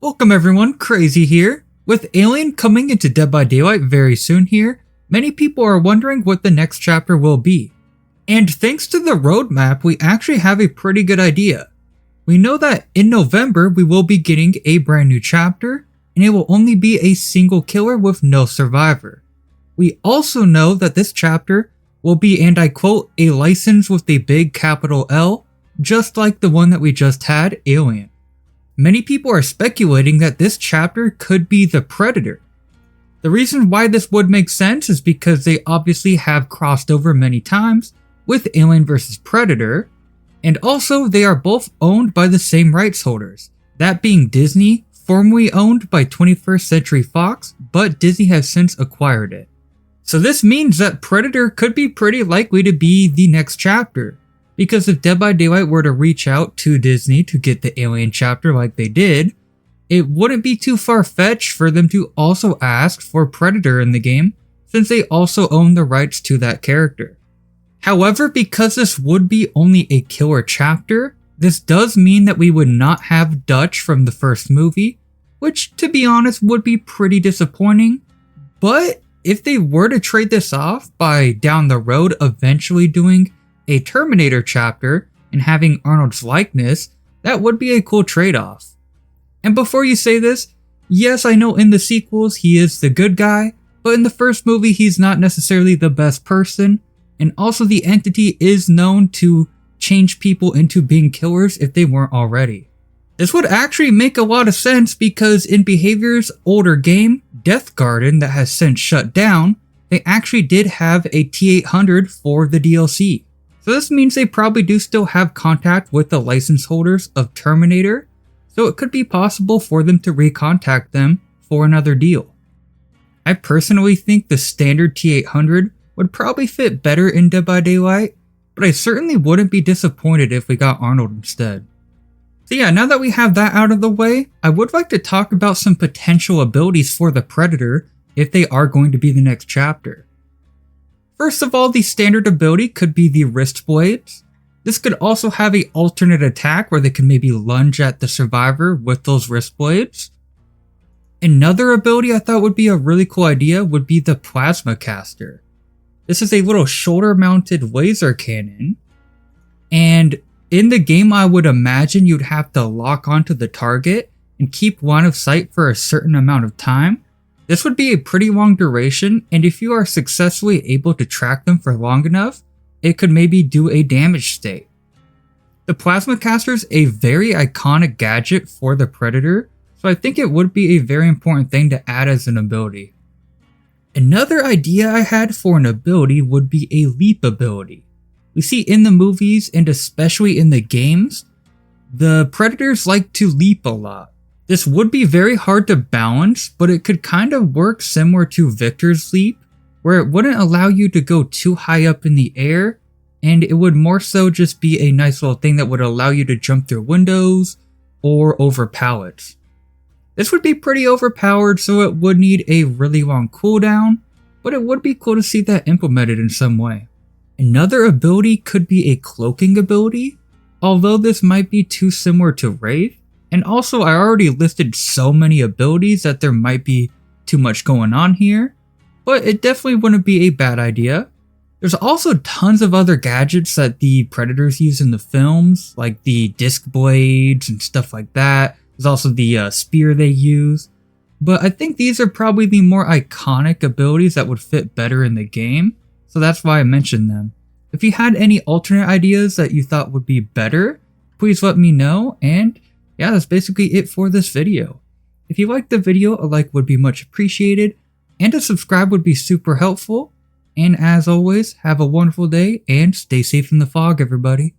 Welcome everyone, Crazy here. With Alien coming into Dead by Daylight very soon here, many people are wondering what the next chapter will be. And thanks to the roadmap, we actually have a pretty good idea. We know that in November we will be getting a brand new chapter, and it will only be a single killer with no survivor. We also know that this chapter will be, and I quote, a license with a big capital L, just like the one that we just had, Alien. Many people are speculating that this chapter could be the Predator. The reason why this would make sense is because they obviously have crossed over many times with Alien vs Predator, and also they are both owned by the same rights holders, that being Disney, formerly owned by 21st Century Fox, but Disney has since acquired it. So this means that Predator could be pretty likely to be the next chapter, because if Dead by Daylight were to reach out to Disney to get the Alien chapter like they did, it wouldn't be too far-fetched for them to also ask for Predator in the game, since they also own the rights to that character. However, because this would be only a killer chapter, this does mean that we would not have Dutch from the first movie, which to be honest would be pretty disappointing, but if they were to trade this off by down the road eventually doing a Terminator chapter and having Arnold's likeness, that would be a cool trade-off. And before you say this, yes, I know in the sequels he is the good guy, but in the first movie he's not necessarily the best person, and also the entity is known to change people into being killers if they weren't already. This would actually make a lot of sense because in Behavior's older game, Death Garden, that has since shut down, they actually did have a T-800 for the DLC. So this means they probably do still have contact with the license holders of Terminator, so it could be possible for them to recontact them for another deal. I personally think the standard T-800 would probably fit better in Dead by Daylight, but I certainly wouldn't be disappointed if we got Arnold instead. So yeah, now that we have that out of the way, I would like to talk about some potential abilities for the Predator if they are going to be the next chapter. First of all, the standard ability could be the wrist blades. This could also have an alternate attack where they can maybe lunge at the survivor with those wrist blades. Another ability I thought would be a really cool idea would be the Plasma Caster. This is a little shoulder-mounted laser cannon, and in the game I would imagine you'd have to lock onto the target and keep line of sight for a certain amount of time. This would be a pretty long duration, and if you are successfully able to track them for long enough, it could maybe do a damage state. The Plasma Caster is a very iconic gadget for the Predator, so I think it would be a very important thing to add as an ability. Another idea I had for an ability would be a leap ability. We see in the movies, and especially in the games, the Predators like to leap a lot. This would be very hard to balance, but it could kind of work similar to Victor's leap, where it wouldn't allow you to go too high up in the air, and it would more so just be a nice little thing that would allow you to jump through windows or over pallets. This would be pretty overpowered, so it would need a really long cooldown, but it would be cool to see that implemented in some way. Another ability could be a cloaking ability, although this might be too similar to Wraith, and also I already listed so many abilities that there might be too much going on here, but it definitely wouldn't be a bad idea. There's also tons of other gadgets that the Predators use in the films, like the disc blades and stuff like that. There's also the spear they use, but I think these are probably the more iconic abilities that would fit better in the game, so that's why I mentioned them. If you had any alternate ideas that you thought would be better, please let me know, and yeah, that's basically it for this video. If you liked the video, a like would be much appreciated, and a subscribe would be super helpful, and as always, have a wonderful day, and stay safe in the fog, everybody.